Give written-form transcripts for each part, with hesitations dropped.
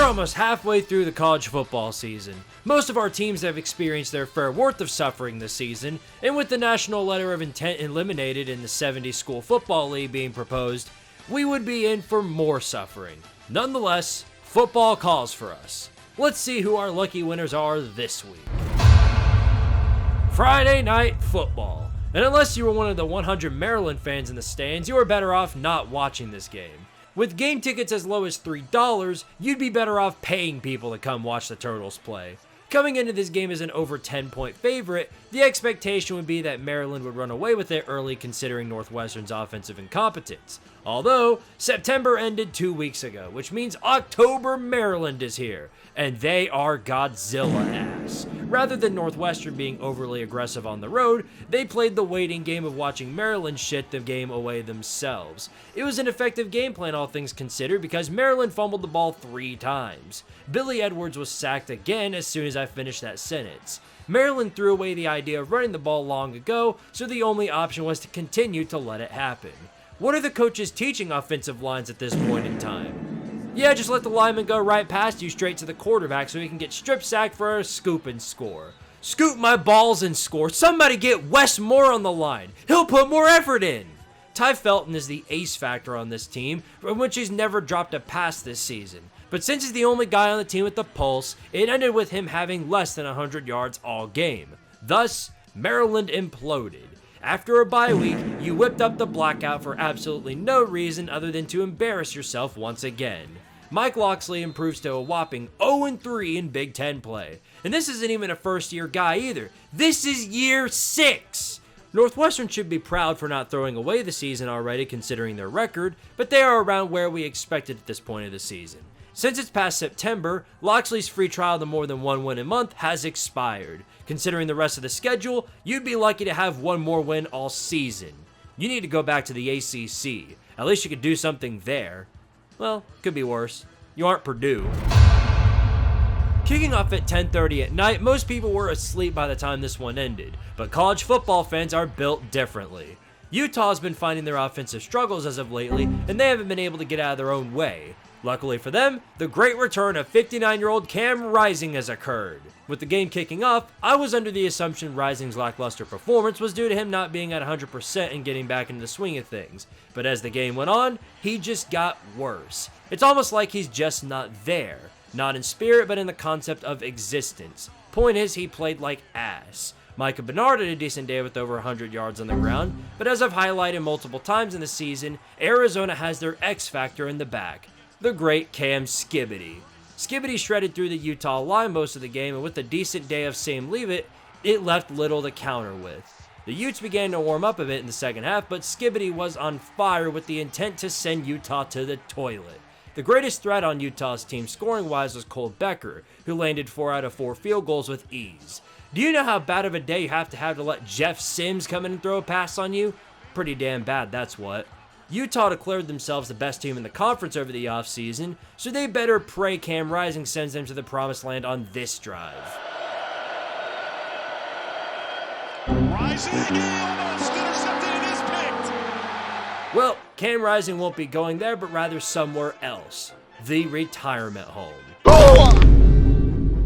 almost halfway through the college football season. Most of our teams have experienced their fair worth of suffering this season, and with the national letter of intent eliminated and the 70-school football league being proposed, we would be in for more suffering. Nonetheless, football calls for us. Let's see who our lucky winners are this week. Friday Night Football. And unless you were one of the 100 Maryland fans in the stands, you are better off not watching this game. With game tickets as low as $3, you'd be better off paying people to come watch the Turtles play. Coming into this game as an over 10-point favorite, the expectation would be that Maryland would run away with it early considering Northwestern's offensive incompetence. Although, September ended 2 weeks ago, which means October Maryland is here, and they are Godzilla ass. Rather than Northwestern being overly aggressive on the road, they played the waiting game of watching Maryland shit the game away themselves. It was an effective game plan all things considered because Maryland fumbled the ball 3 times. Billy Edwards was sacked again as soon as I finished that sentence. Maryland threw away the idea of running the ball long ago, so the only option was to continue to let it happen. What are the coaches teaching offensive lines at this point in time? Yeah, just let the lineman go right past you straight to the quarterback so he can get strip sacked for a scoop and score. Scoop my balls and score. Somebody get Wes Moore on the line. He'll put more effort in. Ty Felton is the ace factor on this team, from which he's never dropped a pass this season. But since he's the only guy on the team with the pulse, it ended with him having less than 100 yards all game. Thus, Maryland imploded. After a bye week, you whipped up the blackout for absolutely no reason other than to embarrass yourself once again. Mike Locksley improves to a whopping 0-3 in Big Ten play. And this isn't even a first-year guy either. This is year 6! Northwestern should be proud for not throwing away the season already considering their record, but they are around where we expected at this point of the season. Since it's past September, Locksley's free trial to more than 1 win a month has expired. Considering the rest of the schedule, you'd be lucky to have 1 more win all season. You need to go back to the ACC. At least you could do something there. Well, could be worse. You aren't Purdue. Kicking off at 10:30 at night, most people were asleep by the time this one ended, but college football fans are built differently. Utah's been finding their offensive struggles as of lately, and they haven't been able to get out of their own way. Luckily for them, the great return of 59-year-old Cam Rising has occurred. With the game kicking off, I was under the assumption Rising's lackluster performance was due to him not being at 100% and getting back into the swing of things. But as the game went on, he just got worse. It's almost like he's just not there. Not in spirit, but in the concept of existence. Point is, he played like ass. Micah Bernard had a decent day with over 100 yards on the ground, but as I've highlighted multiple times in the season, Arizona has their X factor in the back. The great Cam Skibbity. Skibbity shredded through the Utah line most of the game, and with a decent day of Sam Leavitt, it left little to counter with. The Utes began to warm up a bit in the second half, but Skibbity was on fire with the intent to send Utah to the toilet. The greatest threat on Utah's team scoring-wise was Cole Becker, who landed 4 out of 4 field goals with ease. Do you know how bad of a day you have to let Jeff Sims come in and throw a pass on you? Pretty damn bad, that's what. Utah declared themselves the best team in the conference over the offseason, so they better pray Cam Rising sends them to the promised land on this drive. Rising again, almost intercepted and is picked. Well, Cam Rising won't be going there, but rather somewhere else. The retirement home.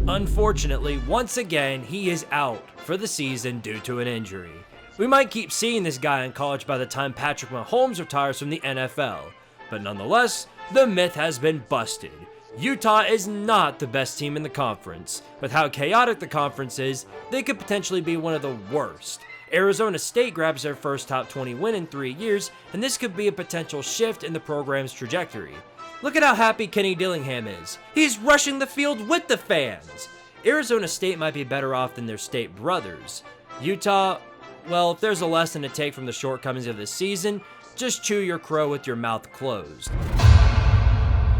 Unfortunately, once again, he is out for the season due to an injury. We might keep seeing this guy in college by the time Patrick Mahomes retires from the NFL, but nonetheless, the myth has been busted. Utah is not the best team in the conference. With how chaotic the conference is, they could potentially be one of the worst. Arizona State grabs their first top 20 win in 3 years, and this could be a potential shift in the program's trajectory. Look at how happy Kenny Dillingham is. He's rushing the field with the fans. Arizona State might be better off than their state brothers. Utah, well, if there's a lesson to take from the shortcomings of this season, just chew your crow with your mouth closed.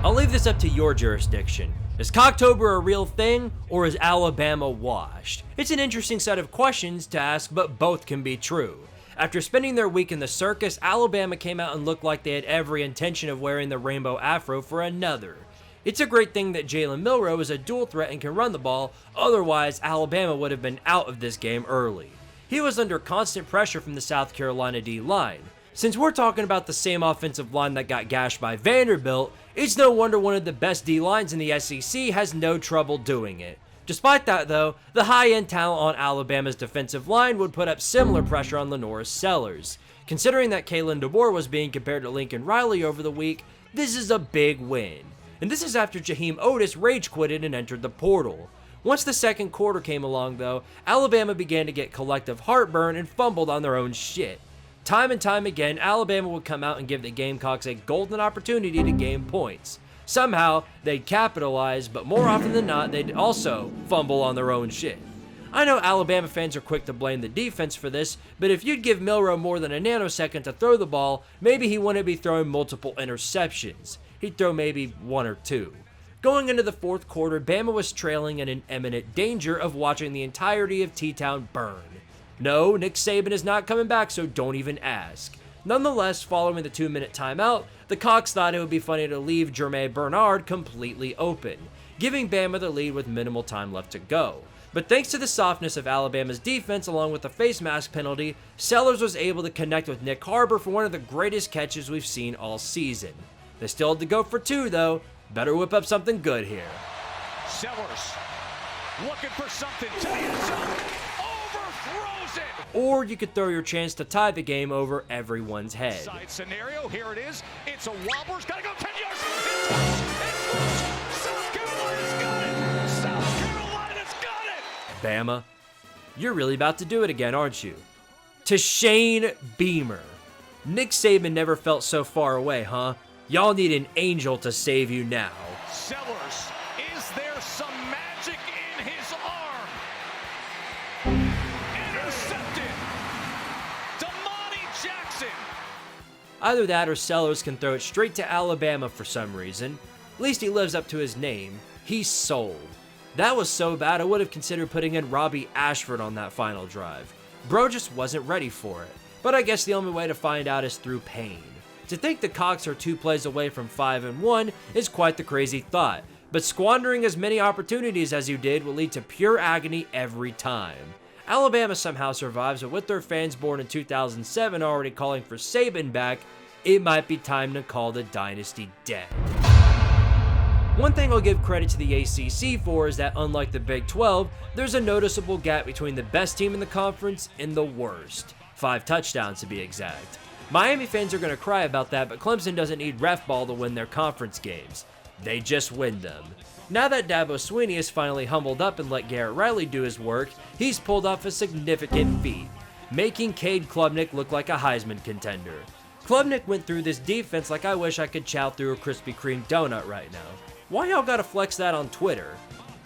I'll leave this up to your jurisdiction. Is Cocktober a real thing, or is Alabama washed? It's an interesting set of questions to ask, but both can be true. After spending their week in the circus, Alabama came out and looked like they had every intention of wearing the rainbow afro for another. It's a great thing that Jalen Milroe is a dual threat and can run the ball, otherwise Alabama would have been out of this game early. He was under constant pressure from the South Carolina D-line. Since we're talking about the same offensive line that got gashed by Vanderbilt, it's no wonder one of the best D-lines in the SEC has no trouble doing it. Despite that though, the high-end talent on Alabama's defensive line would put up similar pressure on Lenore's Sellers. Considering that Kalen DeBoer was being compared to Lincoln Riley over the week, this is a big win. And this is after Jaheim Otis rage quitted and entered the portal. Once the second quarter came along though, Alabama began to get collective heartburn and fumbled on their own shit. Time and time again, Alabama would come out and give the Gamecocks a golden opportunity to gain points. Somehow, they'd capitalize, but more often than not, they'd also fumble on their own shit. I know Alabama fans are quick to blame the defense for this, but if you'd give Milroe more than a nanosecond to throw the ball, maybe he wouldn't be throwing multiple interceptions. He'd throw maybe 1 or 2. Going into the fourth quarter, Bama was trailing and in imminent danger of watching the entirety of T-Town burn. No, Nick Saban is not coming back, so don't even ask. Nonetheless, following the 2-minute timeout, the Cox thought it would be funny to leave Jermaine Bernard completely open, giving Bama the lead with minimal time left to go. But thanks to the softness of Alabama's defense along with the face mask penalty, Sellers was able to connect with Nick Harbor for one of the greatest catches we've seen all season. They still had to go for 2 though. Better whip up something good here. Sellers looking for something to the end zone. Overthrows it. Or you could throw your chance to tie the game over everyone's head. Side scenario, here it is. It's a wobbler's gotta go 10 yards. It's loose. South Carolina's got it. South Carolina's got it. Bama, you're really about to do it again, aren't you? To Shane Beamer. Nick Saban never felt so far away, huh? Y'all need an angel to save you now. Sellers, is there some magic in his arm? Intercepted. Damani Jackson. Either that or Sellers can throw it straight to Alabama for some reason. At least he lives up to his name. He's sold. That was so bad I would have considered putting in Robbie Ashford on that final drive. Bro just wasn't ready for it. But I guess the only way to find out is through pain. To think the Cox are 2 plays away from 5-1 is quite the crazy thought, but squandering as many opportunities as you did will lead to pure agony every time. Alabama somehow survives, but with their fans born in 2007 already calling for Saban back, it might be time to call the dynasty dead. One thing I'll give credit to the ACC for is that unlike the Big 12, there's a noticeable gap between the best team in the conference and the worst. 5 touchdowns to be exact. Miami fans are going to cry about that, but Clemson doesn't need ref ball to win their conference games. They just win them. Now that Dabo Swinney is finally humbled up and let Garrett Riley do his work, he's pulled off a significant feat, making Cade Klubnik look like a Heisman contender. Klubnik went through this defense like I wish I could chow through a Krispy Kreme donut right now. Why y'all gotta flex that on Twitter?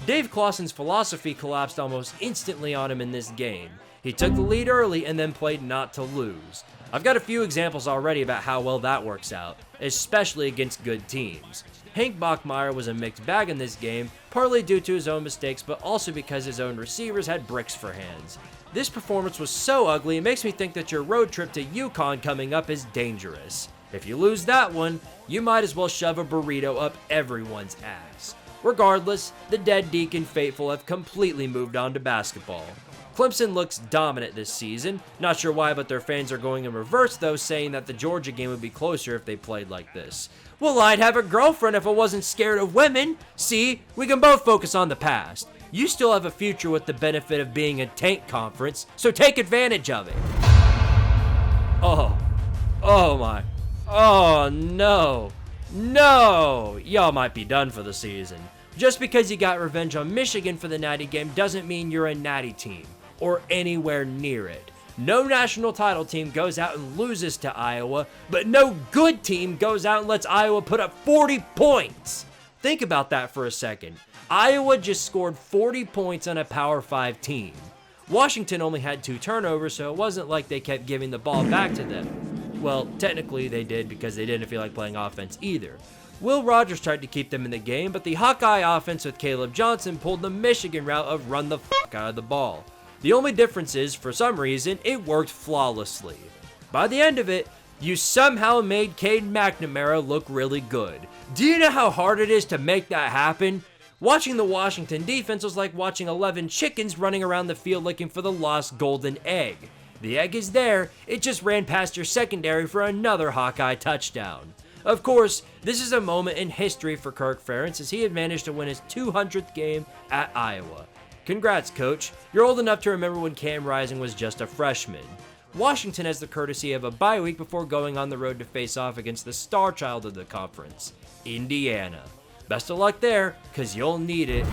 Dave Clawson's philosophy collapsed almost instantly on him in this game. He took the lead early and then played not to lose. I've got a few examples already about how well that works out, especially against good teams. Hank Bachmeier was a mixed bag in this game, partly due to his own mistakes, but also because his own receivers had bricks for hands. This performance was so ugly, it makes me think that your road trip to UConn coming up is dangerous. If you lose that one, you might as well shove a burrito up everyone's ass. Regardless, the Dead Deacon faithful have completely moved on to basketball. Clemson looks dominant this season. Not sure why, but their fans are going in reverse though, saying that the Georgia game would be closer if they played like this. Well, I'd have a girlfriend if I wasn't scared of women. See, we can both focus on the past. You still have a future with the benefit of being a tank conference, so take advantage of it. Oh no, y'all might be done for the season. Just because you got revenge on Michigan for the Natty game doesn't mean you're a Natty team, or anywhere near it. No national title team goes out and loses to Iowa, but no good team goes out and lets Iowa put up 40 points. Think about that for a second. Iowa just scored 40 points on a Power 5 team. Washington only had 2 turnovers, so it wasn't like they kept giving the ball back to them. Well, technically they did because they didn't feel like playing offense either. Will Rogers tried to keep them in the game, but the Hawkeye offense with Caleb Johnson pulled the Michigan route of run the fuck out of the ball. The only difference is, for some reason, it worked flawlessly. By the end of it, you somehow made Cade McNamara look really good. Do you know how hard it is to make that happen? Watching the Washington defense was like watching 11 chickens running around the field looking for the lost golden egg. The egg is there, it just ran past your secondary for another Hawkeye touchdown. Of course, this is a moment in history for Kirk Ferentz as he had managed to win his 200th game at Iowa. Congrats, coach. You're old enough to remember when Cam Rising was just a freshman. Washington has the courtesy of a bye week before going on the road to face off against the star child of the conference, Indiana. Best of luck there, cause you'll need it.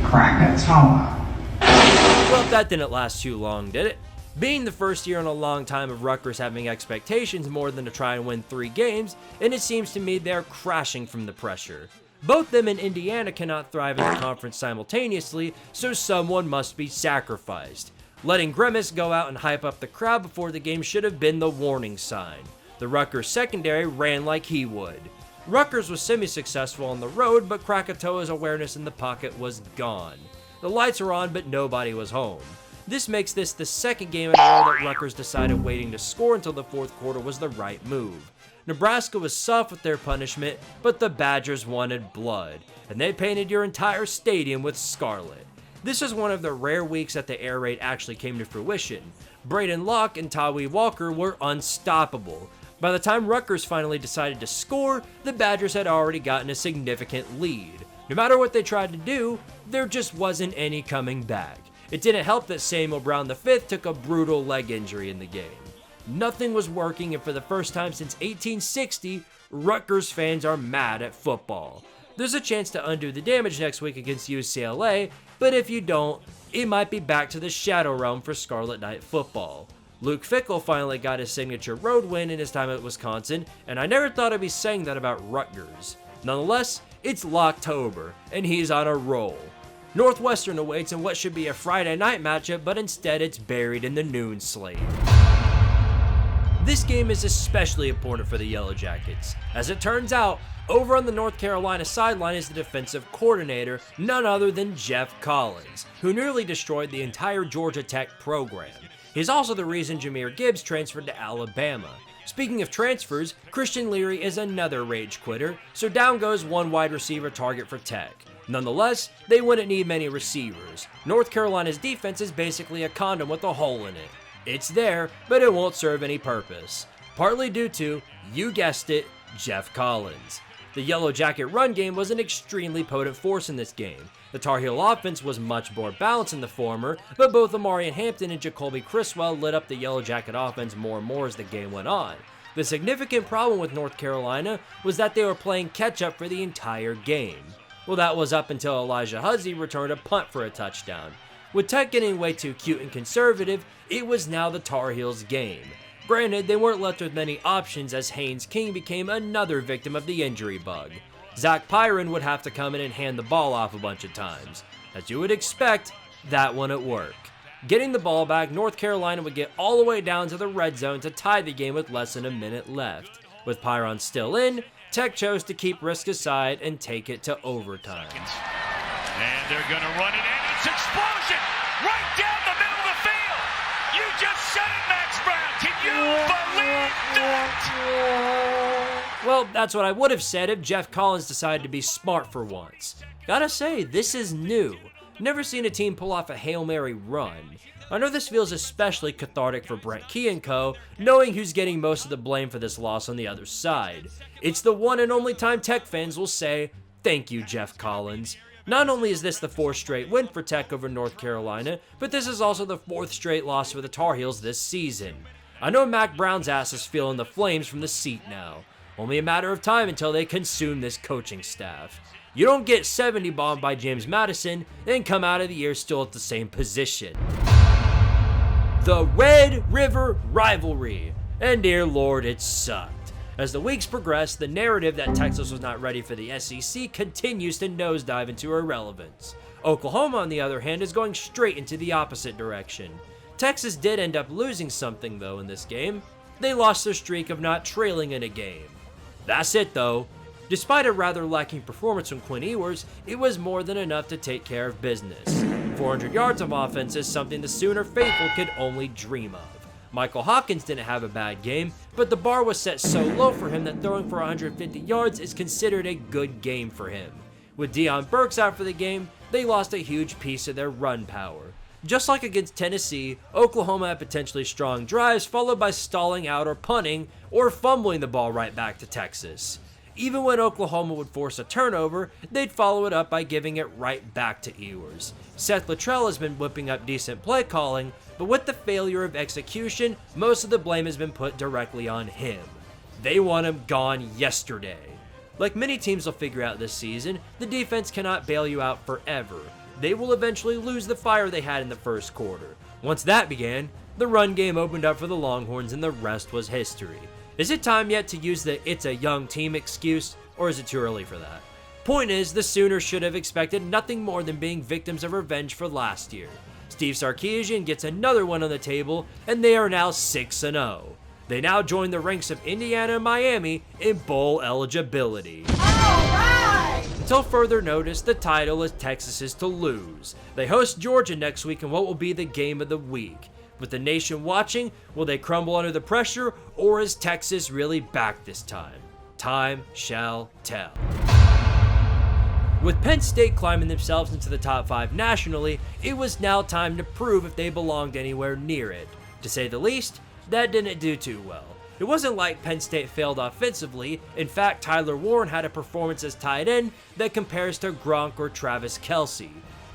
Krakatoa. Well, that didn't last too long, did it? Being the first year in a long time of Rutgers having expectations more than to try and win 3 games, and it seems to me they're crashing from the pressure. Both them and Indiana cannot thrive in the conference simultaneously, so someone must be sacrificed. Letting Grimace go out and hype up the crowd before the game should have been the warning sign. The Rutgers secondary ran like he would. Rutgers was semi-successful on the road, but Krakatoa's awareness in the pocket was gone. The lights were on, but nobody was home. This makes this the second game in a row that Rutgers decided waiting to score until the fourth quarter was the right move. Nebraska was soft with their punishment, but the Badgers wanted blood, and they painted your entire stadium with scarlet. This is one of the rare weeks that the air raid actually came to fruition. Braden Locke and Tawee Walker were unstoppable. By the time Rutgers finally decided to score, the Badgers had already gotten a significant lead. No matter what they tried to do, there just wasn't any coming back. It didn't help that Samuel Brown V took a brutal leg injury in the game. Nothing was working, and for the first time since 1860, Rutgers fans are mad at football. There's a chance to undo the damage next week against UCLA, but if you don't, it might be back to the Shadow Realm for Scarlet Knight football. Luke Fickell finally got his signature road win in his time at Wisconsin, and I never thought I'd be saying that about Rutgers. Nonetheless, it's Locktober, and he's on a roll. Northwestern awaits in what should be a Friday night matchup, but instead it's buried in the noon slate. This game is especially important for the Yellow Jackets. As it turns out, over on the North Carolina sideline is the defensive coordinator, none other than Jeff Collins, who nearly destroyed the entire Georgia Tech program. He's also the reason Jahmyr Gibbs transferred to Alabama. Speaking of transfers, Christian Leary is another rage quitter, so down goes one wide receiver target for Tech. Nonetheless, they wouldn't need many receivers. North Carolina's defense is basically a condom with a hole in it. It's there, but it won't serve any purpose. Partly due to, you guessed it, Jeff Collins. The Yellow Jacket run game was an extremely potent force in this game. The Tar Heel offense was much more balanced in the former, but both Amarian Hampton and Jacoby Criswell lit up the Yellow Jacket offense more and more as the game went on. The significant problem with North Carolina was that they were playing catch-up for the entire game. Well, that was up until Elijah Huzzy returned a punt for a touchdown. With Tech getting way too cute and conservative, it was now the Tar Heels' game. Granted, they weren't left with many options as Haynes King became another victim of the injury bug. Zach Pyron would have to come in and hand the ball off a bunch of times. As you would expect, that wouldn't work. Getting the ball back, North Carolina would get all the way down to the red zone to tie the game with less than a minute left. With Pyron still in, Tech chose to keep risk aside and take it to overtime. And they're going to run it, and it's explosion right down the middle of the field. You just said it, Max Brown. Can you believe that? Well, that's what I would have said if Jeff Collins decided to be smart for once. Gotta say, this is new. Never seen a team pull off a Hail Mary run. I know this feels especially cathartic for Brent Key and co, knowing who's getting most of the blame for this loss on the other side. It's the one and only time Tech fans will say, thank you, Jeff Collins. Not only is this the 4th straight win for Tech over North Carolina, but this is also the 4th straight loss for the Tar Heels this season. I know Mac Brown's ass is feeling the flames from the seat now. Only a matter of time until they consume this coaching staff. You don't get 70 bombed by James Madison, and come out of the year still at the same position. The Red River Rivalry. And dear Lord, it sucked. As the weeks progress, the narrative that Texas was not ready for the SEC continues to nosedive into irrelevance. Oklahoma, on the other hand, is going straight into the opposite direction. Texas did end up losing something, though, in this game. They lost their streak of not trailing in a game. That's it, though. Despite a rather lacking performance from Quinn Ewers, it was more than enough to take care of business. 400 yards of offense is something the Sooner faithful could only dream of. Michael Hawkins didn't have a bad game, but the bar was set so low for him that throwing for 150 yards is considered a good game for him. With Deion Burks out for the game, they lost a huge piece of their run power. Just like against Tennessee, Oklahoma had potentially strong drives followed by stalling out or punting or fumbling the ball right back to Texas. Even when Oklahoma would force a turnover, they'd follow it up by giving it right back to Ewers. Seth Luttrell has been whipping up decent play calling, but with the failure of execution, most of the blame has been put directly on him. They want him gone yesterday. Like many teams will figure out this season, the defense cannot bail you out forever. They will eventually lose the fire they had in the first quarter. Once that began, the run game opened up for the Longhorns and the rest was history. Is it time yet to use the "it's a young team" excuse, or is it too early for that? Point is, the Sooners should have expected nothing more than being victims of revenge for last year. Steve Sarkisian gets another one on the table, and they are now 6-0. They now join the ranks of Indiana and Miami in bowl eligibility. Until further notice, the title is Texas's to lose. They host Georgia next week in what will be the game of the week. With the nation watching, will they crumble under the pressure, or is Texas really back this time? Time shall tell. With Penn State climbing themselves into the top 5 nationally, it was now time to prove if they belonged anywhere near it. To say the least, that didn't do too well. It wasn't like Penn State failed offensively. In fact, Tyler Warren had a performance as tight end that compares to Gronk or Travis Kelce.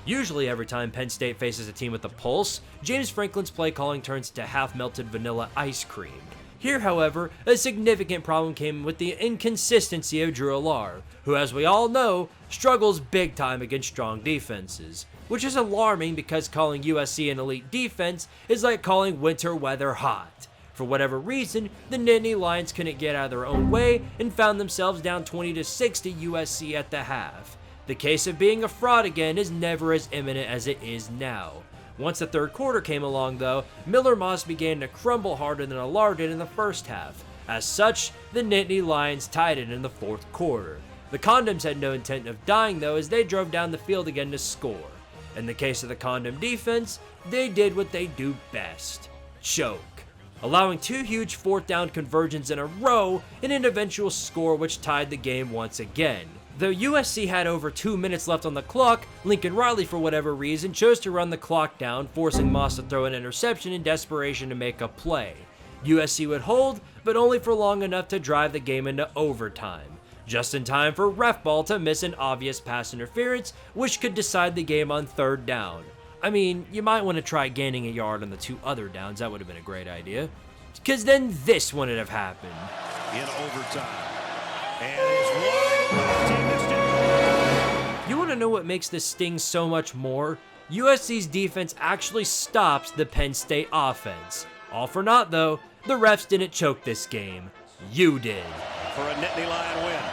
Usually every time Penn State faces a team with a pulse, James Franklin's play calling turns to half-melted vanilla ice cream. Here, however, a significant problem came with the inconsistency of Drew Allar, who, as we all know, struggles big time against strong defenses, which is alarming because calling USC an elite defense is like calling winter weather hot. For whatever reason, the Nittany Lions couldn't get out of their own way and found themselves down 20-6 to USC at the half. The case of being a fraud again is never as imminent as it is now. Once the third quarter came along though, Miller Moss began to crumble harder than Allar did in the first half. As such, the Nittany Lions tied it in the fourth quarter. The Condoms had no intent of dying though as they drove down the field again to score. In the case of the Condom defense, they did what they do best: choke. Allowing 2 huge fourth down conversions in a row and an eventual score which tied the game once again. Though USC had over 2 minutes left on the clock, Lincoln Riley, for whatever reason, chose to run the clock down, forcing Moss to throw an interception in desperation to make a play. USC would hold, but only for long enough to drive the game into overtime, just in time for ref ball to miss an obvious pass interference, which could decide the game on third down. I mean, you might want to try gaining a yard on the 2 other downs, that would have been a great idea. Because then this wouldn't have happened. In overtime. And it's wide. You want to know what makes this sting so much more? USC's defense actually stops the Penn State offense. All for naught though, the refs didn't choke this game. You did. For a Nittany Lion win.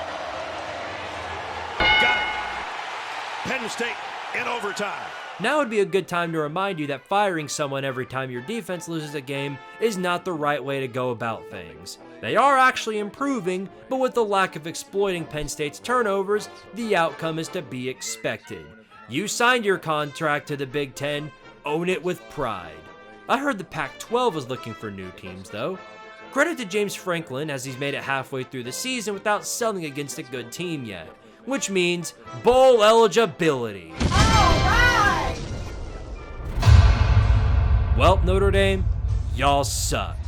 Got it. Penn State in overtime. Now would be a good time to remind you that firing someone every time your defense loses a game is not the right way to go about things. They are actually improving, but with the lack of exploiting Penn State's turnovers, the outcome is to be expected. You signed your contract to the Big Ten, own it with pride. I heard the Pac-12 was looking for new teams though. Credit to James Franklin as he's made it halfway through the season without selling against a good team yet, which means bowl eligibility. Well, Notre Dame, y'all suck.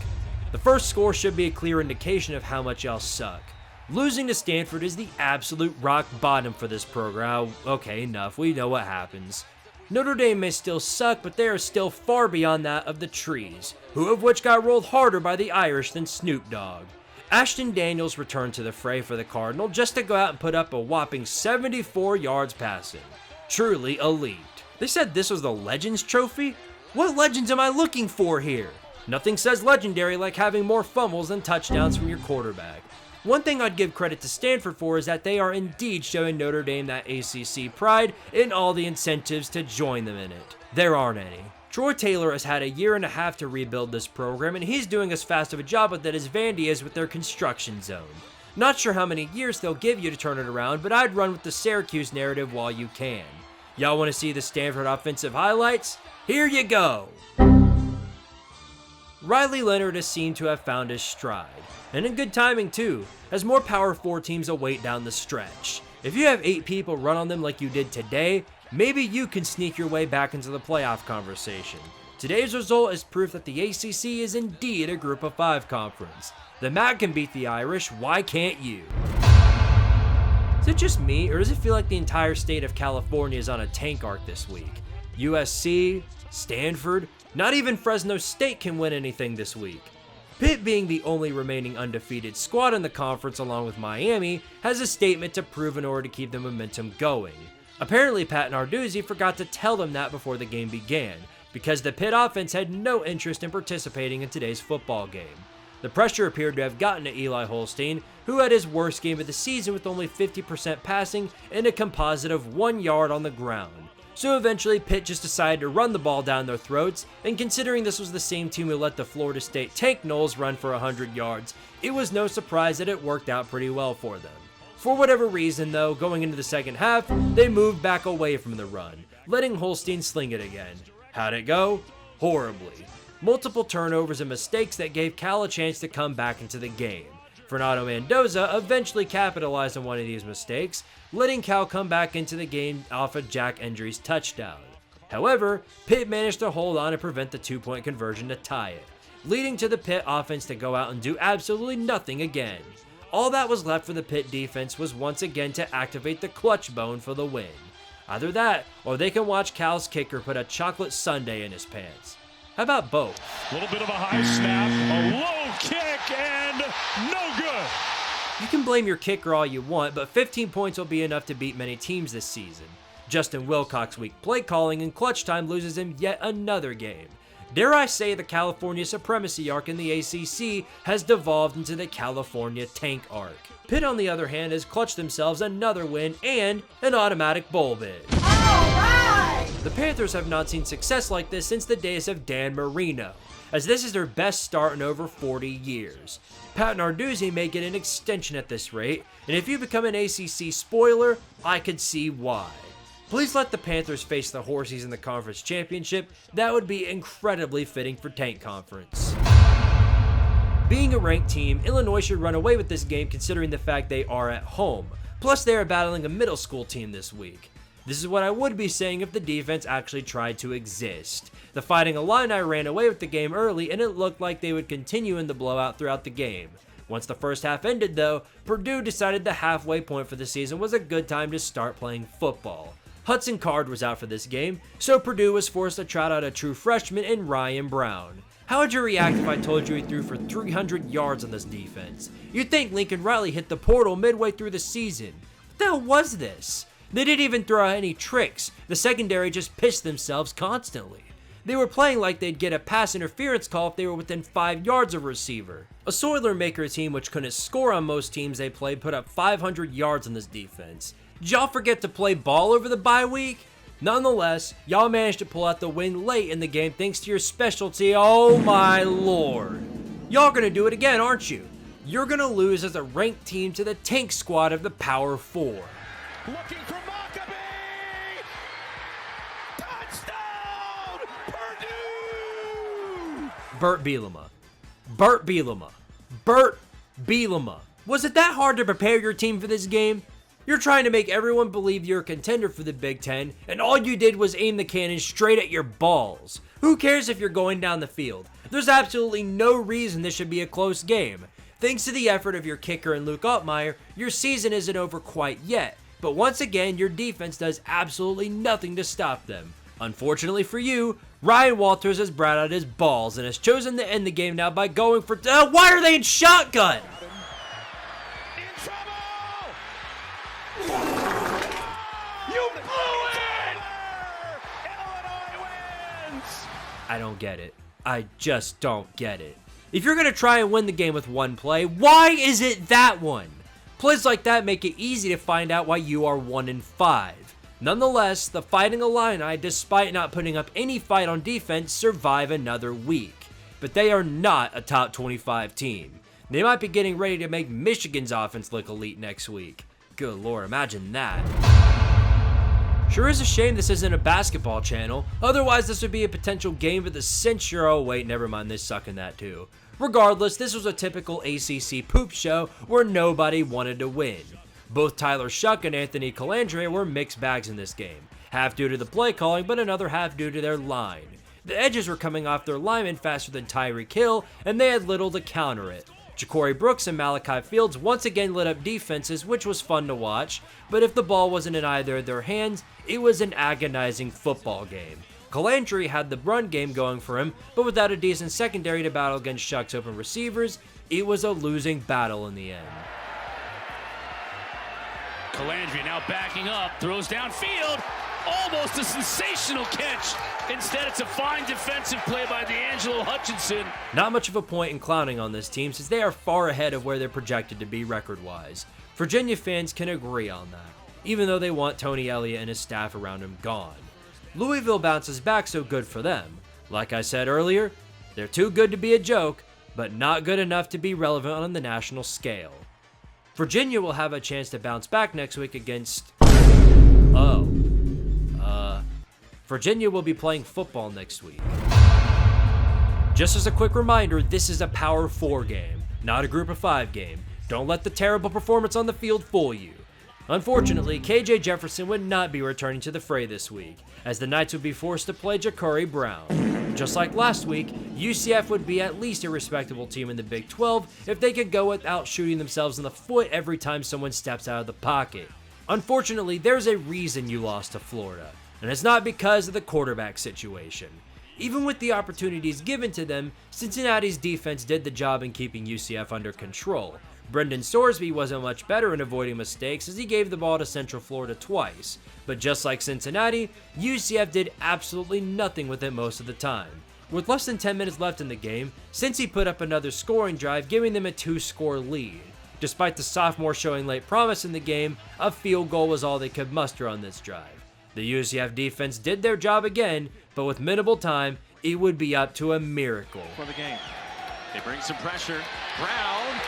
The first score should be a clear indication of how much y'all suck. Losing to Stanford is the absolute rock bottom for this program. Okay, enough, we know what happens. Notre Dame may still suck, but they are still far beyond that of the Trees, who of which got rolled harder by the Irish than Snoop Dogg. Ashton Daniels returned to the fray for the Cardinal just to go out and put up a whopping 74 yards passing. Truly elite. They said this was the Legends Trophy? What legends am I looking for here? Nothing says legendary like having more fumbles than touchdowns from your quarterback. One thing I'd give credit to Stanford for is that they are indeed showing Notre Dame that ACC pride and all the incentives to join them in it. There aren't any. Troy Taylor has had a year and a half to rebuild this program, and he's doing as fast of a job with it as Vandy is with their construction zone. Not sure how many years they'll give you to turn it around, but I'd run with the Syracuse narrative while you can. Y'all want to see the Stanford offensive highlights? Here you go! Riley Leonard has seemed to have found his stride, and in good timing too, as more Power 4 teams await down the stretch. If you have 8 people run on them like you did today, maybe you can sneak your way back into the playoff conversation. Today's result is proof that the ACC is indeed a Group of 5 conference. The MAC can beat the Irish, why can't you? Is it just me, or does it feel like the entire state of California is on a tank arc this week? USC, Stanford, not even Fresno State can win anything this week. Pitt, being the only remaining undefeated squad in the conference along with Miami, has a statement to prove in order to keep the momentum going. Apparently Pat Narduzzi forgot to tell them that before the game began, because the Pitt offense had no interest in participating in today's football game. The pressure appeared to have gotten to Eli Holstein, who had his worst game of the season with only 50% passing and a composite of 1 yard on the ground. So eventually Pitt just decided to run the ball down their throats, and considering this was the same team who let the Florida State Tank Knowles run for 100 yards, it was no surprise that it worked out pretty well for them. For whatever reason though, going into the second half, they moved back away from the run, letting Holstein sling it again. How'd it go? Horribly. Multiple turnovers and mistakes that gave Cal a chance to come back into the game. Fernando Mendoza eventually capitalized on one of these mistakes, letting Cal come back into the game off of Jack Endry's touchdown. However, Pitt managed to hold on and prevent the 2-point conversion to tie it, leading to the Pitt offense to go out and do absolutely nothing again. All that was left for the Pitt defense was once again to activate the clutch bone for the win. Either that, or they can watch Cal's kicker put a chocolate sundae in his pants. How about both? A little bit of a high snap, a low kick, and no good. You can blame your kicker all you want, but 15 points will be enough to beat many teams this season. Justin Wilcox's weak play calling in clutch time loses him yet another game. Dare I say the California supremacy arc in the ACC has devolved into the California tank arc. Pitt, on the other hand, has clutched themselves another win and an automatic bowl bid. The Panthers have not seen success like this since the days of Dan Marino, as this is their best start in over 40 years. Pat Narduzzi may get an extension at this rate, and if you become an ACC spoiler, I could see why. Please let the Panthers face the Horsies in the conference championship. That would be incredibly fitting for Tank Conference. Being a ranked team, Illinois should run away with this game considering the fact they are at home. Plus they are battling a middle school team this week. This is what I would be saying if the defense actually tried to exist. The Fighting Illini ran away with the game early and it looked like they would continue in the blowout throughout the game. Once the first half ended though, Purdue decided the halfway point for the season was a good time to start playing football. Hudson Card was out for this game, so Purdue was forced to trot out a true freshman in Ryan Brown. How would you react if I told you he threw for 300 yards on this defense? You'd think Lincoln Riley hit the portal midway through the season. What the hell was this? They didn't even throw out any tricks. The secondary just pissed themselves constantly. They were playing like they'd get a pass interference call if they were within 5 yards of a receiver. A Soiler-Maker team which couldn't score on most teams they played put up 500 yards on this defense. Did y'all forget to play ball over the bye week? Nonetheless, y'all managed to pull out the win late in the game thanks to your specialty. Oh my lord. Y'all gonna do it again, aren't you? You're gonna lose as a ranked team to the tank squad of the Power 4. Looking for Maccabee! Touchdown! Purdue! Burt Bielema. Burt Bielema. Burt Bielema. Was it that hard to prepare your team for this game? You're trying to make everyone believe you're a contender for the Big Ten, and all you did was aim the cannon straight at your balls. Who cares if you're going down the field? There's absolutely no reason this should be a close game. Thanks to the effort of your kicker and Luke Altmaier, your season isn't over quite yet, but once again, your defense does absolutely nothing to stop them. Unfortunately for you, Ryan Walters has brought out his balls and has chosen to end the game now by going for... why are they in shotgun? I don't get it. I just don't get it. If you're going to try and win the game with one play, why is it that one? Plays like that make it easy to find out why you are 1-5. Nonetheless, the Fighting Illini, despite not putting up any fight on defense, survive another week. But they are not a top 25 team. They might be getting ready to make Michigan's offense look elite next week. Good lord, imagine that. Sure is a shame this isn't a basketball channel, otherwise this would be a potential game of the century. Oh wait, never mind, they suck in that too. Regardless, this was a typical ACC poop show where nobody wanted to win. Both Tyler Shuck and Anthony Calandre were mixed bags in this game. half due to the play calling, but another half due to their line. The edges were coming off their linemen faster than Tyreek Hill, and they had little to counter it. Ja'Cory Brooks and Malachi Fields once again lit up defenses, which was fun to watch, but if the ball wasn't in either of their hands, it was an agonizing football game. Calandry had the run game going for him, but without a decent secondary to battle against Shuck's open receivers, it was a losing battle in the end. Calandry now backing up, throws downfield, almost a sensational catch. Instead, it's a fine defensive play by D'Angelo Hutchinson. Not much of a point in clowning on this team since they are far ahead of where they're projected to be record-wise. Virginia fans can agree on that, even though they want Tony Elliott and his staff around him gone. Louisville bounces back, so good for them. Like I said earlier, they're too good to be a joke, but not good enough to be relevant on the national scale. Virginia will have a chance to bounce back next week against... Virginia will be playing football next week. Just as a quick reminder, this is a Power 4 game, not a Group of 5 game. Don't let the terrible performance on the field fool you. Unfortunately, KJ Jefferson would not be returning to the fray this week, as the Knights would be forced to play Ja'Cory Brown. Just like last week, UCF would be at least a respectable team in the Big 12 if they could go without shooting themselves in the foot every time someone steps out of the pocket. Unfortunately, there's a reason you lost to Florida, and it's not because of the quarterback situation. Even with the opportunities given to them, Cincinnati's defense did the job in keeping UCF under control. Brendan Sorsby wasn't much better in avoiding mistakes as he gave the ball to Central Florida twice, but just like Cincinnati, UCF did absolutely nothing with it most of the time. With less than 10 minutes left in the game, Cincy put up another scoring drive, giving them a 2-score lead. Despite the sophomore showing late promise in the game, a field goal was all they could muster on this drive. The UCF defense did their job again, but with minimal time, it would be up to a miracle. For the game. They bring some pressure. Brown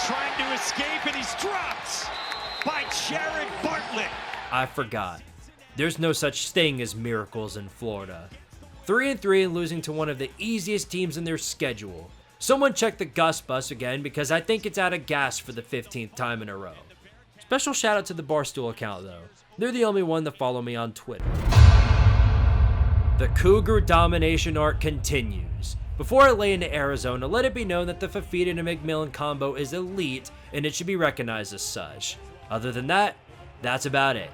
trying to escape, and he's dropped by Jared Bartlett. I forgot. There's no such thing as miracles in Florida. 3-3 and losing to one of the easiest teams in their schedule. Someone check the Gus bus again because I think it's out of gas for the 15th time in a row. Special shout out to the Barstool account though. They're the only one to follow me on Twitter. The Cougar domination arc continues. Before I lay into Arizona, let it be known that the Fafita and McMillan combo is elite and it should be recognized as such. Other than that, that's about it.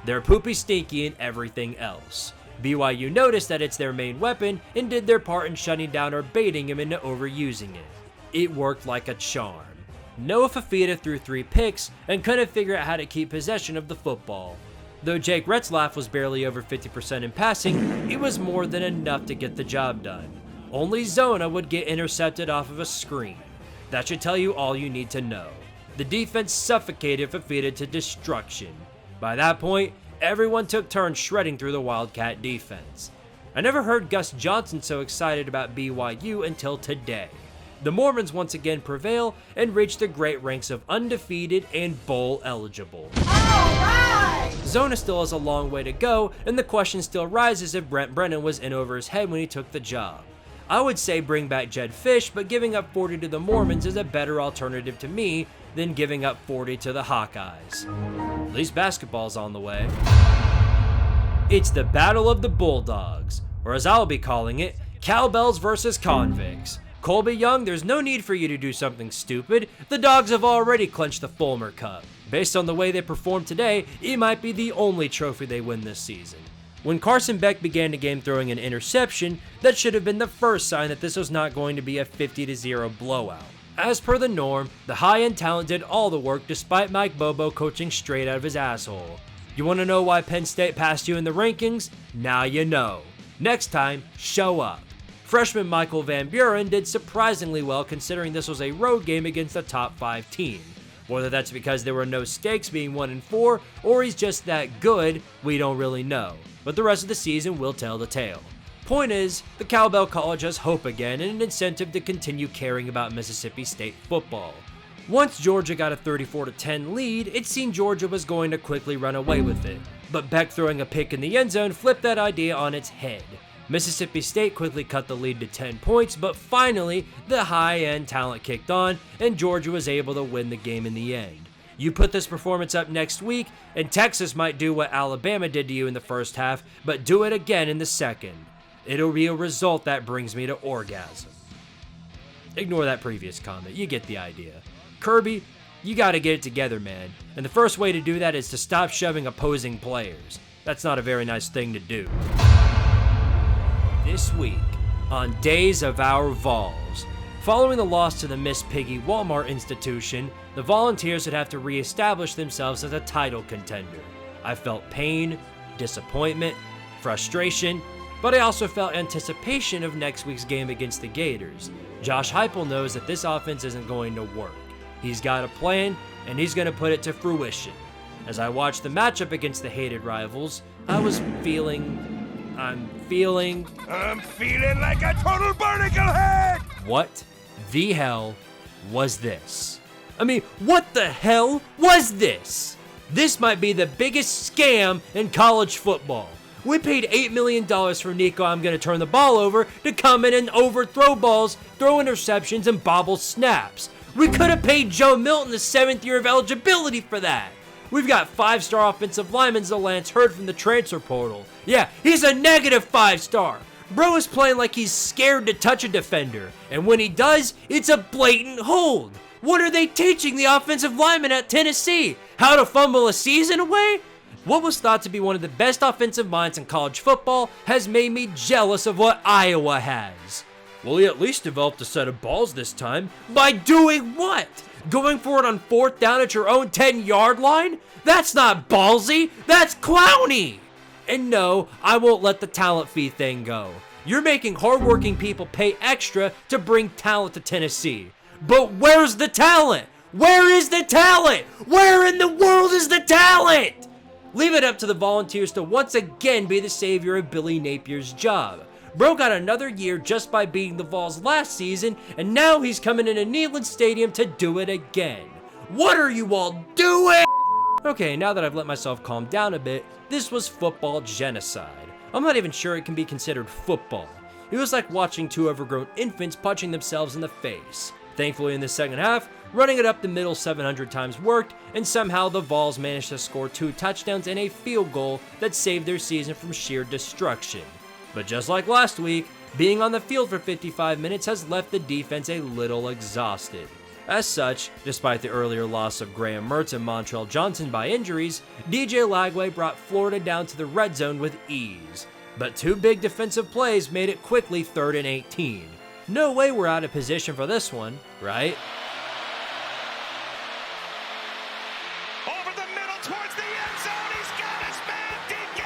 They're poopy stinky and everything else. BYU noticed that it's their main weapon and did their part in shutting down or baiting him into overusing it. It worked like a charm. Noah Fafita threw 3 picks and couldn't figure out how to keep possession of the football. Though Jake Retzlaff was barely over 50% in passing, it was more than enough to get the job done. Only Zona would get intercepted off of a screen. That should tell you all you need to know. The defense suffocated Fafita to destruction. By that point, everyone took turns shredding through the Wildcat defense. I never heard Gus Johnson so excited about BYU until today. The Mormons once again prevail and reach the great ranks of undefeated and bowl eligible. Zona still has a long way to go, and the question still rises if Brent Brennan was in over his head when he took the job. I would say bring back Jed Fish, but giving up 40 to the Mormons is a better alternative to me than giving up 40 to the Hawkeyes. At least basketball's on the way. It's the Battle of the Bulldogs, or as I'll be calling it, Cowbells versus Convicts. Colby Young, there's no need for you to do something stupid. The Dogs have already clinched the Fulmer Cup. Based on the way they performed today, it might be the only trophy they win this season. When Carson Beck began the game throwing an interception, that should have been the first sign that this was not going to be a 50-0 blowout. As per the norm, the high-end talent did all the work despite Mike Bobo coaching straight out of his asshole. You want to know why Penn State passed you in the rankings? Now you know. Next time, show up. Freshman Michael Van Buren did surprisingly well considering this was a road game against a top 5 team. Whether that's because there were no stakes being 1-4 or he's just that good, we don't really know. But the rest of the season will tell the tale. Point is, the Cowbell College has hope again and an incentive to continue caring about Mississippi State football. Once Georgia got a 34-10 lead, it seemed Georgia was going to quickly run away with it. But Beck throwing a pick in the end zone flipped that idea on its head. Mississippi State quickly cut the lead to 10 points, but finally, the high-end talent kicked on, and Georgia was able to win the game in the end. You put this performance up next week, and Texas might do what Alabama did to you in the first half, but do it again in the second. It'll be a result that brings me to orgasm. Ignore that previous comment, you get the idea. Kirby, you gotta get it together, man. And the first way to do that is to stop shoving opposing players. That's not a very nice thing to do. This week, on Days of Our Vols, following the loss to the Miss Piggy Walmart institution, the Volunteers would have to reestablish themselves as a title contender. I felt pain, disappointment, frustration, but I also felt anticipation of next week's game against the Gators. Josh Heupel knows that this offense isn't going to work. He's got a plan, and he's going to put it to fruition. As I watched the matchup against the hated rivals, I'm feeling like a total barnacle head! What the hell was this? I mean, what the hell was this? This might be the biggest scam in college football. We paid $8 million for Nico I'm going to turn the ball over to come in and overthrow balls, throw interceptions, and bobble snaps. We could have paid Joe Milton the 7th year of eligibility for that. We've got 5-star offensive lineman Lance Hurd from the transfer portal. Yeah, he's a negative 5-star. Bro is playing like he's scared to touch a defender, and when he does, it's a blatant hold. What are they teaching the offensive linemen at Tennessee? How to fumble a season away? What was thought to be one of the best offensive minds in college football has made me jealous of what Iowa has. Well, he at least developed a set of balls this time. By doing what? Going for it on 4th down at your own 10-yard line? That's not ballsy, that's clowny! And no, I won't let the talent fee thing go. You're making hardworking people pay extra to bring talent to Tennessee. But where's the talent? Where is the talent? Where in the world is the talent? Leave it up to the Volunteers to once again be the savior of Billy Napier's job. Bro got another year just by beating the Vols last season, and now he's coming into Neyland Stadium to do it again. What are you all doing? Okay, now that I've let myself calm down a bit, this was football genocide. I'm not even sure it can be considered football. It was like watching 2 overgrown infants punching themselves in the face. Thankfully, in the second half, running it up the middle 700 times worked, and somehow the Vols managed to score 2 touchdowns and a field goal that saved their season from sheer destruction. But just like last week, being on the field for 55 minutes has left the defense a little exhausted. As such, despite the earlier loss of Graham Mertz and Montrell Johnson by injuries, DJ Lagway brought Florida down to the red zone with ease. But 2 big defensive plays made it quickly 3rd and 18. No way we're out of position for this one, right? Over the middle towards the end zone, he's got his man DK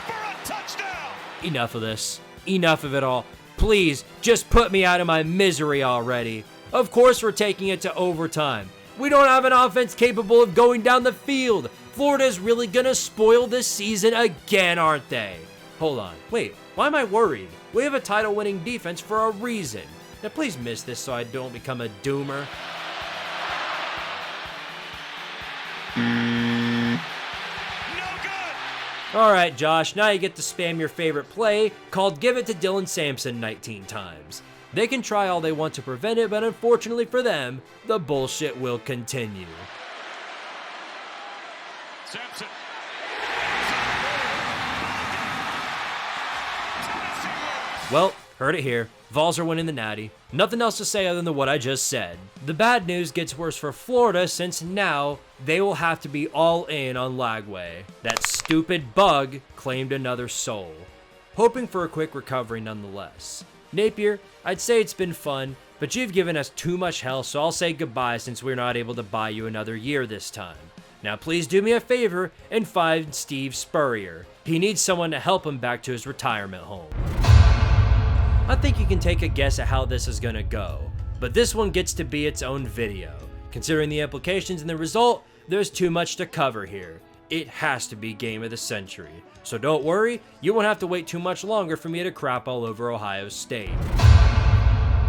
for a touchdown! Enough of this. Enough of it all. Please, just put me out of my misery already. Of course we're taking it to overtime. We don't have an offense capable of going down the field. Florida's really gonna spoil this season again, aren't they? Hold on. Wait, why am I worried? We have a title-winning defense for a reason. Now please miss this so I don't become a doomer. Alright, Josh, now you get to spam your favorite play called Give It to Dylan Sampson 19 times. They can try all they want to prevent it, but unfortunately for them, the bullshit will continue. Sampson. Well, heard it here. Vols are winning the Natty. Nothing else to say other than what I just said. The bad news gets worse for Florida since now they will have to be all in on Lagway. That stupid bug claimed another soul. Hoping for a quick recovery nonetheless. Napier, I'd say it's been fun, but you've given us too much hell, so I'll say goodbye since we're not able to buy you another year this time. Now please do me a favor and find Steve Spurrier. He needs someone to help him back to his retirement home. I think you can take a guess at how this is gonna go, but this one gets to be its own video. Considering the implications and the result, there's too much to cover here. It has to be game of the century. So don't worry, you won't have to wait too much longer for me to crap all over Ohio State.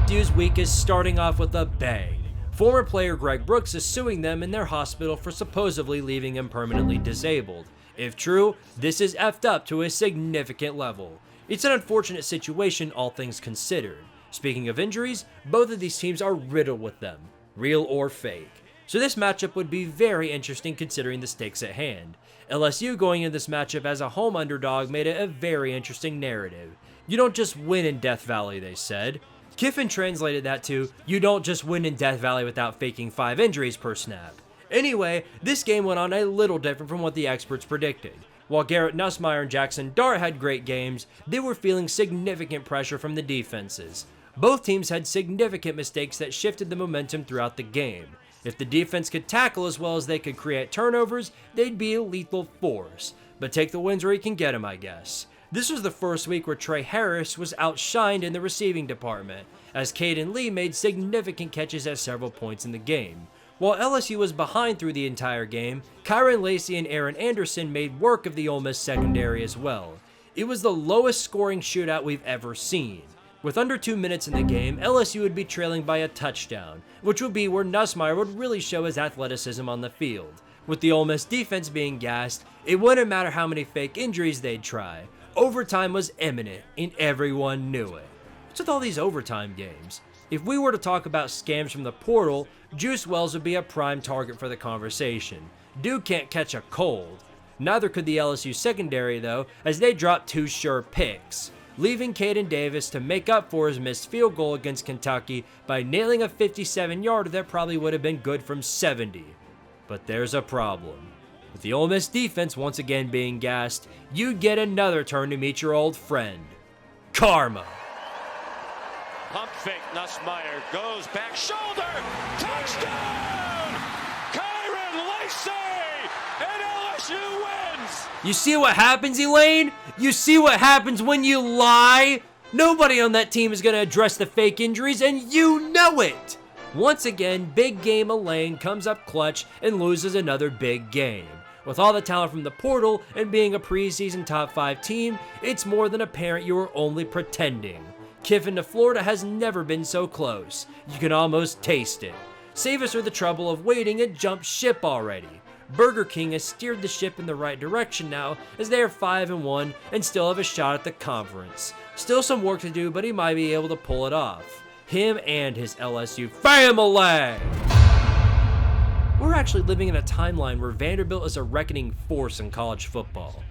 Dude's week is starting off with a bang. Former player Greg Brooks is suing them in their hospital for supposedly leaving him permanently disabled. If true, this is effed up to a significant level. It's an unfortunate situation, all things considered. Speaking of injuries, both of these teams are riddled with them, real or fake. so this matchup would be very interesting considering the stakes at hand. LSU going into this matchup as a home underdog made it a very interesting narrative. You don't just win in Death Valley, they said. Kiffin translated that to, you don't just win in Death Valley without faking 5 injuries per snap. Anyway, this game went on a little different from what the experts predicted. While Garrett Nussmeier and Jackson Dart had great games, they were feeling significant pressure from the defenses. Both teams had significant mistakes that shifted the momentum throughout the game. If the defense could tackle as well as they could create turnovers, they'd be a lethal force. But take the wins where you can get them, I guess. This was the first week where Trey Harris was outshined in the receiving department, as Caden Lee made significant catches at several points in the game. While LSU was behind through the entire game, Kyron Lacey and Aaron Anderson made work of the Ole Miss secondary as well. It was the lowest scoring shootout we've ever seen. With under 2 minutes in the game, LSU would be trailing by a touchdown, which would be where Nussmeier would really show his athleticism on the field. With the Ole Miss defense being gassed, it wouldn't matter how many fake injuries they'd try. Overtime was imminent, and everyone knew it. What's with all these overtime games? If we were to talk about scams from the portal, Juice Wells would be a prime target for the conversation. Dude can't catch a cold. Neither could the LSU secondary though, as they dropped 2 sure picks, leaving Caden Davis to make up for his missed field goal against Kentucky by nailing a 57-yarder that probably would have been good from 70. But there's a problem. With the Ole Miss defense once again being gassed, you get another turn to meet your old friend, karma. Pump fake, Nussmeier goes back shoulder, touchdown! Kyron Lacey, and LSU wins! You see what happens, Elaine? You see what happens when you lie? Nobody on that team is going to address the fake injuries, and you know it! Once again, big game Elaine comes up clutch and loses another big game. With all the talent from the portal and being a preseason top 5 team, it's more than apparent you were only pretending. Kiffin to Florida has never been so close. You can almost taste it. Save us for the trouble of waiting and jump ship already. Burger King has steered the ship in the right direction now, as they are 5-1 and still have a shot at the conference. Still some work to do, but he might be able to pull it off. Him and his LSU family! We're actually living in a timeline where Vanderbilt is a reckoning force in college football.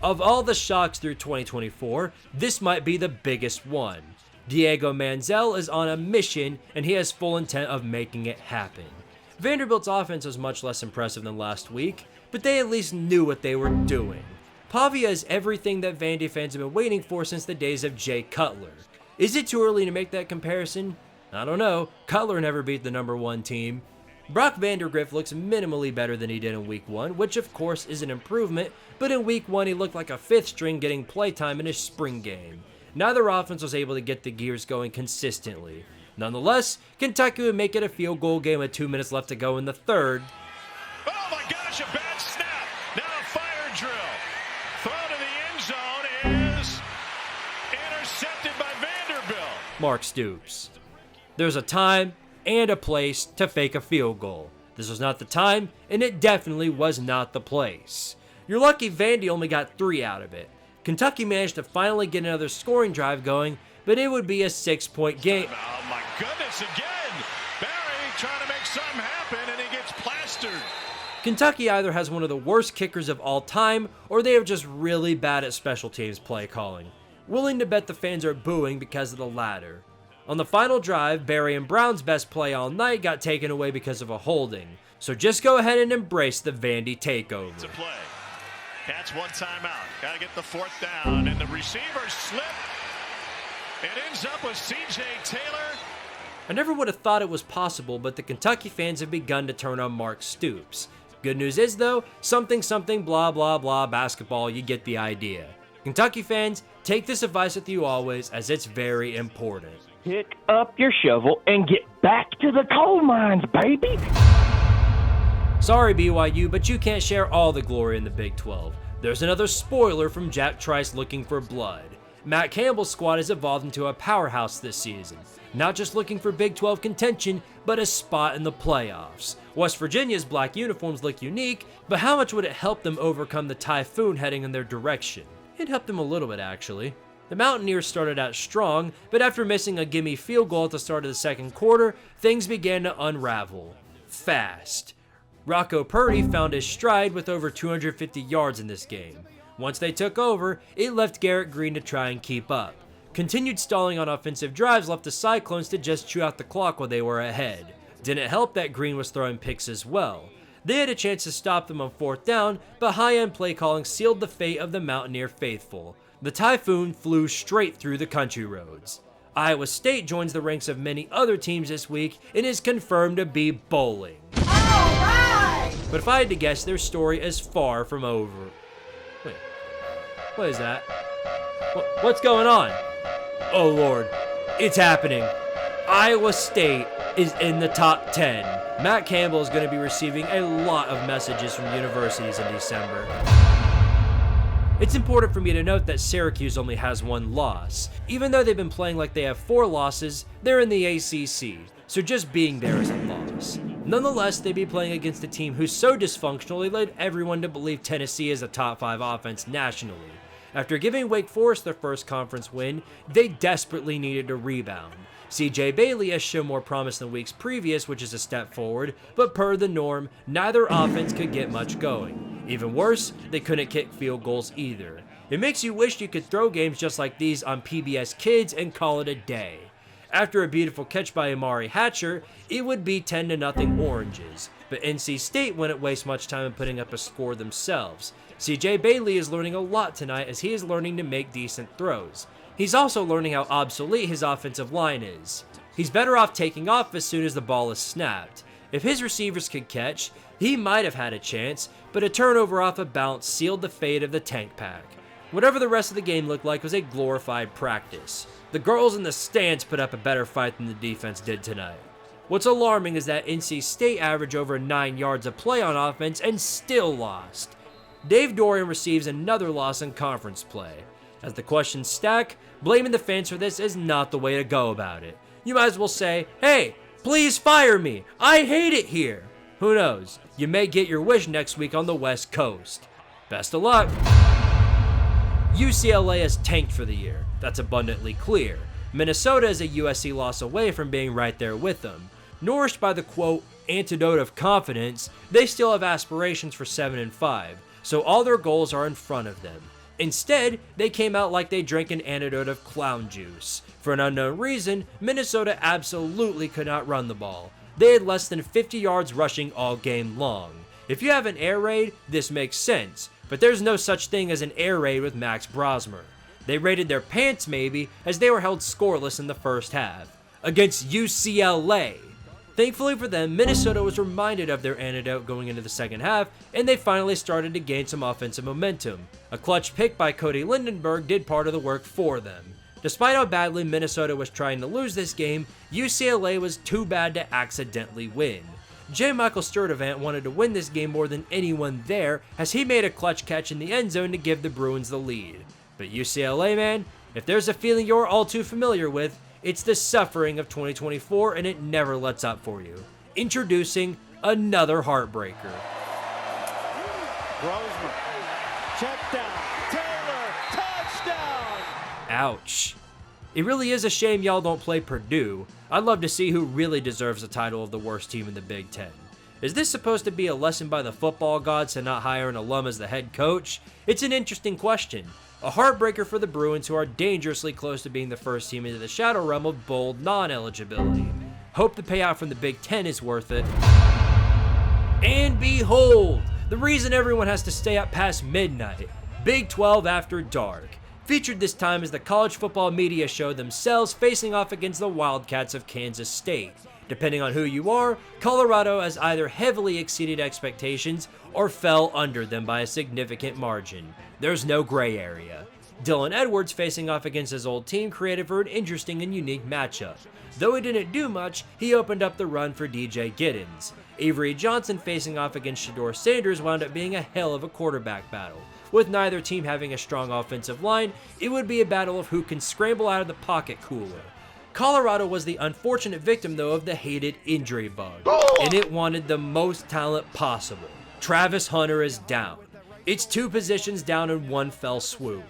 Of all the shocks through 2024, this might be the biggest one. Diego Manziel is on a mission, and he has full intent of making it happen. Vanderbilt's offense was much less impressive than last week, but they at least knew what they were doing. Pavia is everything that Vandy fans have been waiting for since the days of Jay Cutler. Is it too early to make that comparison? I don't know. Cutler never beat the number 1 team. Brock Vandagriff looks minimally better than he did in week 1, which of course is an improvement, but in week 1 he looked like a 5th string getting playtime in his spring game. Neither offense was able to get the gears going consistently. Nonetheless, Kentucky would make it a field goal game with 2 minutes left to go in the third. Oh my gosh, a bad snap. Now a fire drill. Throw to the end zone is intercepted by Vanderbilt. Mark Stoops. There's a time and a place to fake a field goal. This was not the time, and it definitely was not the place. You're lucky Vandy only got 3 out of it. Kentucky managed to finally get another scoring drive going, but it would be a 6-point game. Oh my goodness, again. Barry trying to make something happen, and he gets plastered. Kentucky either has one of the worst kickers of all time, or they are just really bad at special teams play calling. Willing to bet the fans are booing because of the latter. On the final drive, Barry and Brown's best play all night got taken away because of a holding. So just go ahead and embrace the Vandy takeover. It's a play. That's 1 timeout. Got to get the 4th down, and the receiver slip. It ends up with C.J. Taylor. I never would have thought it was possible, but the Kentucky fans have begun to turn on Mark Stoops. Good news is though, something blah blah blah basketball, you get the idea. Kentucky fans, take this advice with you always, as it's very important. Pick up your shovel and get back to the coal mines, baby! Sorry BYU, but you can't share all the glory in the Big 12. There's another spoiler from Jack Trice looking for blood. Matt Campbell's squad has evolved into a powerhouse this season. Not just looking for Big 12 contention, but a spot in the playoffs. West Virginia's black uniforms look unique, but how much would it help them overcome the typhoon heading in their direction? It helped them a little bit actually. The Mountaineers started out strong, but after missing a gimme field goal at the start of the second quarter, things began to unravel. fast. Rocco Purdy found his stride with over 250 yards in this game. Once they took over, it left Garrett Green to try and keep up. Continued stalling on offensive drives left the Cyclones to just chew out the clock while they were ahead. Didn't help that Green was throwing picks as well. They had a chance to stop them on 4th down, but high-end play calling sealed the fate of the Mountaineer faithful. The Typhoon flew straight through the country roads. Iowa State joins the ranks of many other teams this week and is confirmed to be bowling. Alright! But if I had to guess, their story is far from over. Wait, what is that? What's going on? Oh Lord, it's happening. Iowa State is in the top 10. Matt Campbell is going to be receiving a lot of messages from universities in December. It's important for me to note that Syracuse only has 1 loss. Even though they've been playing like they have 4 losses, they're in the ACC, so just being there is a loss. Nonetheless, they'd be playing against a team who's so dysfunctional they led everyone to believe Tennessee is a top 5 offense nationally. After giving Wake Forest their first conference win, they desperately needed a rebound. CJ Bailey has shown more promise than weeks previous, which is a step forward, but per the norm, neither offense could get much going. Even worse, they couldn't kick field goals either. It makes you wish you could throw games just like these on PBS Kids and call it a day. After a beautiful catch by Amari Hatcher, it would be 10-0 Oranges, but NC State wouldn't waste much time in putting up a score themselves. CJ Bailey is learning a lot tonight as he is learning to make decent throws. He's also learning how obsolete his offensive line is. He's better off taking off as soon as the ball is snapped. If his receivers could catch, he might have had a chance, but a turnover off of bounce sealed the fate of the tank pack. Whatever the rest of the game looked like was a glorified practice. The girls in the stands put up a better fight than the defense did tonight. What's alarming is that NC State averaged over 9 yards of play on offense and still lost. Dave Dorian receives another loss in conference play. As the questions stack, blaming the fans for this is not the way to go about it. You might as well say, hey, please fire me. I hate it here. Who knows? You may get your wish next week on the West Coast. Best of luck. UCLA has tanked for the year. That's abundantly clear. Minnesota is a USC loss away from being right there with them. Nourished by the quote, antidote of confidence, they still have aspirations for 7-5, so all their goals are in front of them. Instead, they came out like they drank an antidote of clown juice. For an unknown reason, Minnesota absolutely could not run the ball. They had less than 50 yards rushing all game long. If you have an air raid, this makes sense, but there's no such thing as an air raid with Max Brosmer. They raided their pants maybe, as they were held scoreless in the first half. Against UCLA. Thankfully for them, Minnesota was reminded of their antidote going into the second half, and they finally started to gain some offensive momentum. A clutch pick by Cody Lindenberg did part of the work for them. Despite how badly Minnesota was trying to lose this game, UCLA was too bad to accidentally win. J. Michael Sturdivant wanted to win this game more than anyone there, as he made a clutch catch in the end zone to give the Bruins the lead. But UCLA, man, if there's a feeling you're all too familiar with, it's the suffering of 2024, and it never lets up for you. Introducing another heartbreaker. Roseman, check down, Taylor, touchdown! Ouch. It really is a shame y'all don't play Purdue. I'd love to see who really deserves the title of the worst team in the Big Ten. Is this supposed to be a lesson by the football gods to not hire an alum as the head coach? It's an interesting question. A heartbreaker for the Bruins, who are dangerously close to being the first team into the shadow realm of bowl non-eligibility. Hope the payout from the Big Ten is worth it. And behold, the reason everyone has to stay up past midnight. Big 12 After Dark. Featured this time is the college football media show themselves facing off against the Wildcats of Kansas State. Depending on who you are, Colorado has either heavily exceeded expectations or fell under them by a significant margin. There's no gray area. Dylan Edwards facing off against his old team created for an interesting and unique matchup. Though he didn't do much, he opened up the run for DJ Giddens. Avery Johnson facing off against Shedeur Sanders wound up being a hell of a quarterback battle. With neither team having a strong offensive line, it would be a battle of who can scramble out of the pocket cooler. Colorado was the unfortunate victim, though, of the hated injury bug, and it wanted the most talent possible. Travis Hunter is down. It's 2 positions down in one fell swoop.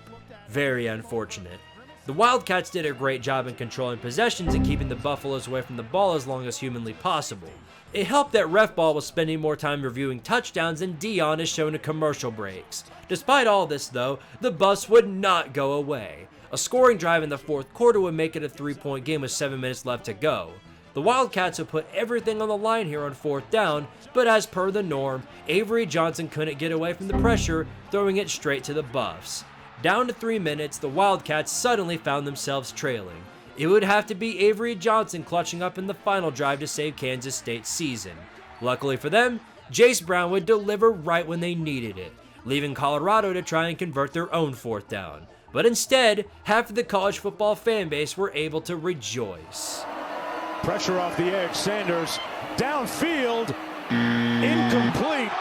Very unfortunate. The Wildcats did a great job in controlling possessions and keeping the Buffaloes away from the ball as long as humanly possible. It helped that ref ball was spending more time reviewing touchdowns than Dion is shown in commercial breaks. Despite all this though, the bus would not go away. A scoring drive in the fourth quarter would make it a 3-point game with 7 minutes left to go. The Wildcats would put everything on the line here on fourth down, but as per the norm, Avery Johnson couldn't get away from the pressure, throwing it straight to the Buffs. Down to 3 minutes, the Wildcats suddenly found themselves trailing. It would have to be Avery Johnson clutching up in the final drive to save Kansas State's season. Luckily for them, Jace Brown would deliver right when they needed it, leaving Colorado to try and convert their own fourth down. But instead, half of the college football fan base were able to rejoice. Pressure off the edge, Sanders downfield, incomplete.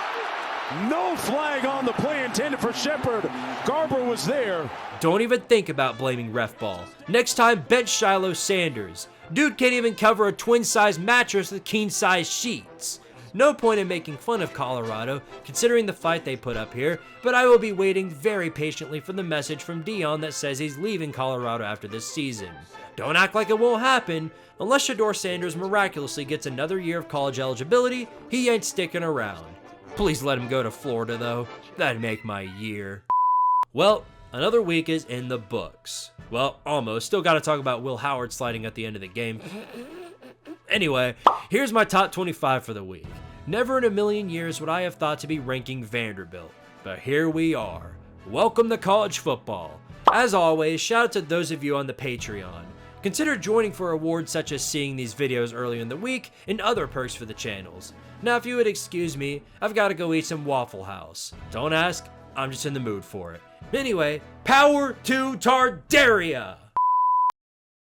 No flag on the play intended for Shepard. Garber was there. Don't even think about blaming ref ball. Next time, bench Shiloh Sanders. Dude can't even cover a twin-size mattress with king-size sheets. No point in making fun of Colorado, considering the fight they put up here, but I will be waiting very patiently for the message from Dion that says he's leaving Colorado after this season. Don't act like it won't happen. Unless Shedeur Sanders miraculously gets another year of college eligibility, he ain't sticking around. Please let him go to Florida though. That'd make my year. Well, another week is in the books. Well, almost. Still gotta talk about Will Howard sliding at the end of the game. Anyway, here's my top 25 for the week. Never in a million years would I have thought to be ranking Vanderbilt, but here we are. Welcome to college football. As always, shout out to those of you on the Patreon. Consider joining for awards such as seeing these videos early in the week and other perks for the channels. Now if you would excuse me, I've got to go eat some Waffle House. Don't ask, I'm just in the mood for it. Anyway, power to Tardaria!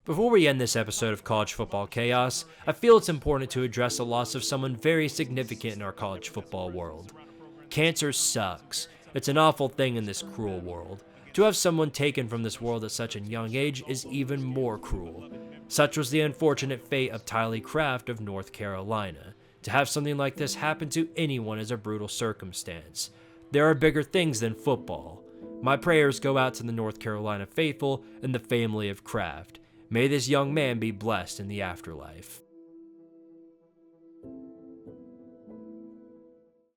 Before we end this episode of College Football Chaos, I feel it's important to address the loss of someone very significant in our college football world. Cancer sucks. It's an awful thing in this cruel world. To have someone taken from this world at such a young age is even more cruel. Such was the unfortunate fate of Tylee Craft of North Carolina. To have something like this happen to anyone is a brutal circumstance. There are bigger things than football. My prayers go out to the North Carolina faithful and the family of Craft. May this young man be blessed in the afterlife.